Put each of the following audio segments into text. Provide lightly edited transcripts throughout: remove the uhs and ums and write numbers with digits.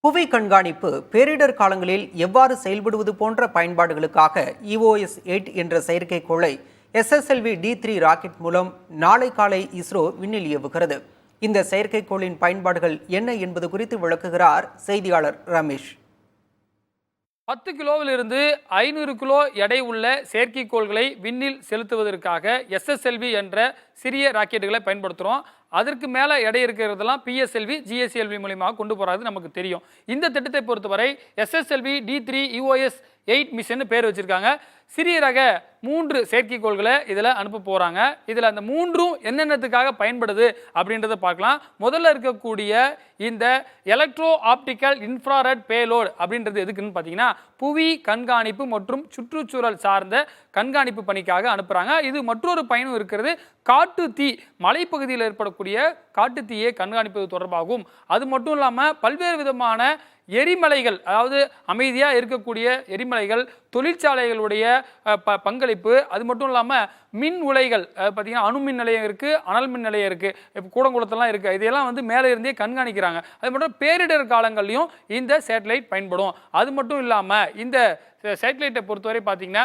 புவி கண்காணிப்பு பேரிடர் காலங்களில் எவ்வாறு செயல்படுவது போன்ற பயன்பாடுகளுக்காக EOS-8 என்ற செயற்கைக்கோளை SSLV-D3 ராக்கெட் மூலம் நாளை காலை இஸ்ரோ விண்ணில் ஏவுகிறது. இந்த செயற்கைக்கோளின் பயன்பாடுகள் என்ன என்பது குறித்து விளக்குகிறார் செய்தியாளர் ரமேஷ். 10 கிலோவிலிருந்து 500 கிலோ எடை உள்ள செயற்கைக்கோள்களை விண்ணில் செலுத்துவதற்காக SSLV என்ற சிறிய ராக்கெட்டுகளை பயன்படுத்துகிறோம். அதற்கு மேலே எடை இருக்கிறதெல்லாம் PSLV, GSLV மூலியமாக கொண்டு போகிறது நமக்கு தெரியும். இந்த திட்டத்தை பொறுத்தவரை SSLV-D3 EOS-8 மிஷன் பேர் வச்சிருக்காங்க. சிறிய ரக 3 செயற்கைக்கோள்களை இதில் அனுப்ப போகிறாங்க. இதில் அந்த 3ம் என்னென்னத்துக்காக பயன்படுது அப்படின்றத பார்க்கலாம். முதல்ல இருக்கக்கூடிய இந்த எலக்ட்ரோ ஆப்டிக்கல் இன்ஃப்ராரெட் பேலோட் அப்படின்றது எதுக்குன்னு பார்த்தீங்கன்னா புவி கண்காணிப்பு மற்றும் சுற்றுச்சூழல் சார்ந்த கண்காணிப்பு பணிக்காக அனுப்புகிறாங்க. இது மற்றொரு பயனும் இருக்கிறது. காட்டு தீ மலைப்பகுதியில் ஏற்படக்கூடிய காட்டு தீயை கண்காணிப்பது தொடர்பாகவும், அது மட்டும் இல்லாமல் பல்வேறு விதமான எரிமலைகள், அதாவது அமைதியாக இருக்கக்கூடிய எரிமலைகள், தொழிற்சாலைகளுடைய பங்களிப்பு, அது மட்டும் இல்லாமல் மின் உலைகள், பார்த்தீங்கன்னா அணு மின் நிலையம் இருக்குது, அனல் மின் நிலையம் இருக்குது, இப்போ கூடங்குளத்தெல்லாம் இருக்குது. இதையெல்லாம் வந்து மேலே இருந்தே கண்காணிக்கிறாங்க. அது மட்டும் பேரிடர் காலங்கள்லையும் இந்த சேட்டலைட் பயன்படும். அது மட்டும் இல்லாமல் இந்த சேட்டலைட்டை பொறுத்தவரை பார்த்தீங்கன்னா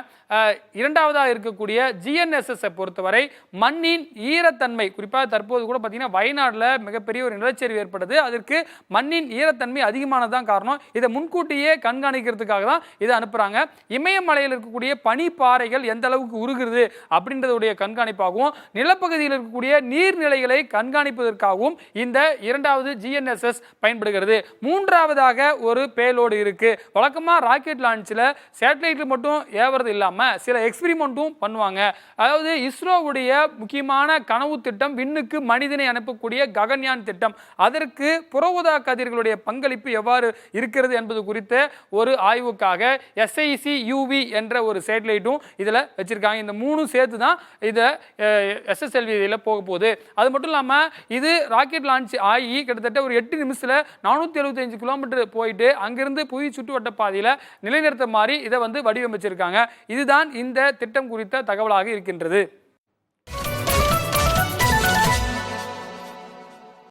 இரண்டாவதாக இருக்கக்கூடிய GNSS பொறுத்தவரை மண்ணின் ஈரத்தன்மை, குறிப்பாக தற்போது கூட பார்த்தீங்கன்னா வயநாட்டில் மிகப்பெரிய ஒரு நிலச்சரிவு ஏற்படுது. அதற்கு மண்ணின் ஈரத்தன்மை அதிகமானதான் காரணம். இதை முன்கூட்டியே கண்காணிக்கிறதுக்காக தான் இதை அனுப்புகிறாங்க. இமயமலையில் இருக்கக்கூடிய பனிப்பாறைகள் எந்த அளவுக்கு உருகுறது அப்படின்றதுடைய கண்காணிப்பாகவும், நிலப்பகுதியில் இருக்கக்கூடிய நீர்நிலைகளை கண்காணிப்பதற்காகவும் இந்த இரண்டாவது GNSS பயன்படுகிறது. மூன்றாவதாக ஒரு பேலோடு இருக்கு. வழக்கமாக ராக்கெட் லான்ச்சில் சேட்டலைட்டில் மட்டும் ஏவுறது இல்லாமல் சில எக்ஸ்பெரிமெண்ட்டும் பண்ணுவாங்க. அதாவது இஸ்ரோவுடைய முக்கியமான கனவு திட்டம் விண்ணுக்கு மனிதனை அனுப்பக்கூடிய ககன்யான் திட்டம். அதற்கு புற ஊதா கதிர்களுடைய பங்களிப்பு எவ்வாறு இருக்கிறது என்பது குறித்த ஒரு ஆய்வுக்காக SIC-UV என்ற ஒரு சேட்டலைட்டும் இதில் வச்சிருக்காங்க. இந்த 3 சேர்த்து தான் இதை SSLV இதில் போக போகுது. அது மட்டும் இல்லாமல் இது ராக்கெட் லான்ச் ஆகி கிட்டத்தட்ட ஒரு 8 நிமிஷத்தில் 475 கிலோமீட்டர் போயிட்டு அங்கிருந்து புவி சுற்றுவட்ட பாதையில் நிலைநிறுத்த மாதிரி இதை வந்து வடிவமைச்சிருக்காங்க. இதுதான் இந்த திட்டம் குறித்த தகவலாக இருக்கின்றது.